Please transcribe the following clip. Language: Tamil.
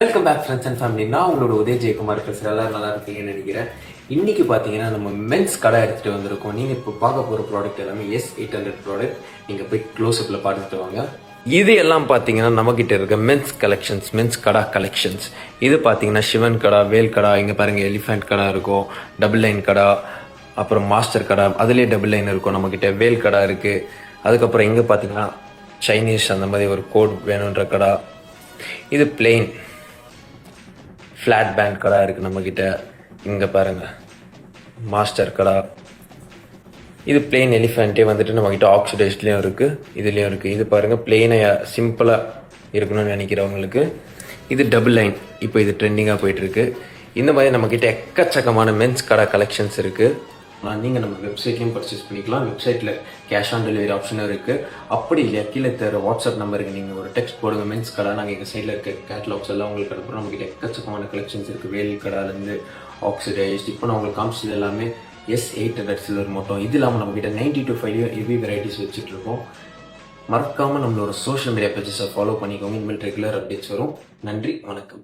Welcome back friends and family. நான் உங்களோட உதய ஜெயக்குமார் பேசுகிறேன். எல்லாரும் நல்லா இருக்கீங்கன்னு நினைக்கிறேன். இன்னைக்கு பார்த்தீங்கன்னா நம்ம மென்ஸ் கடை எடுத்துகிட்டு வந்திருக்கோம். நீங்கள் இப்போ பார்க்க போகிற ப்ராடக்ட் எல்லாமே S800 ப்ராடக்ட். நீங்கள் போய் க்ளோஸ்அப்பில் பார்த்துட்டு வாங்க. இது எல்லாம் பார்த்தீங்கன்னா நம்மக்கிட்ட இருக்க மென்ஸ் கலெக்ஷன்ஸ், மென்ஸ் கடா கலெக்ஷன்ஸ். இது பார்த்தீங்கன்னா சிவன் கடா, வேல் கடா, இங்கே பாருங்கள் எலிஃபென்ட் கடா இருக்கும், டபுள் லைன் கடா, அப்புறம் மாஸ்டர் கடா, அதுலேயே டபுள் லைன் இருக்கும். நம்மக்கிட்ட வேல் கடா இருக்குது. அதுக்கப்புறம் இங்கே பார்த்தீங்கன்னா சைனீஸ் அந்த மாதிரி ஒரு கோட் வேணுன்ற கடா. இது பிளெயின் ஃப்ளாட் பேண்ட் கடா இருக்குது நம்மக்கிட்ட. இங்கே பாருங்கள் மாஸ்டர் கடா. இது பிளெயின் எலிஃபென்ட்டே வந்துட்டு நம்மக்கிட்ட ஆக்சிடைஸ்ட்லேயும் இருக்குது, இதுலேயும் இருக்குது. இது பாருங்கள் பிளெயினாக சிம்பிளாக இருக்கணும்னு நினைக்கிறவங்களுக்கு. இது டபுள் லைன், இப்போ இது ட்ரெண்டிங்காக போயிட்டுருக்கு. இந்த மாதிரி நம்மக்கிட்ட எக்கச்சக்கமான மென்ஸ் கடா கலெக்ஷன்ஸ் இருக்குது. நீங்கள் நம்ம வெப்சைட்லேயும் பர்ச்சேஸ் பண்ணிக்கலாம். வெப்சைட்டில் கேஷ் ஆன் டெலிவரி ஆப்ஷனும் இருக்குது. அப்படி இல்லையா கீழே தர வாட்ஸ்அப் நம்பருக்கு நீங்கள் ஒரு டெக்ஸ்ட் போடுங்க மென்ஸ் கடை, நாங்கள் எங்கள் சைடில் இருக்க கேட்லாக்ஸ் எல்லாம் உங்களுக்கு அனுப்புகிறோம். நம்மகிட்ட எக்கச்சக்கமான கலெக்ஷன்ஸ் இருக்குது. வேல் கடாலேருந்து ஆக்சிடைஸ்ட். இப்போ நான் உங்களுக்கு காமிச்சது எல்லாமே S800 சில்வர் மட்டும். இது இல்லாமல் நம்மகிட்ட 90 to 5 ஹெவி வெரைட்டிஸ் வச்சுட்ருக்கோம். மறக்காமல் நம்மளோட சோஷியல் மீடியா பேஜஸை ஃபாலோ பண்ணிக்கோங்க. இனிமேல் ரெகுலர் அப்டேட்ஸ் வரும். நன்றி, வணக்கம்.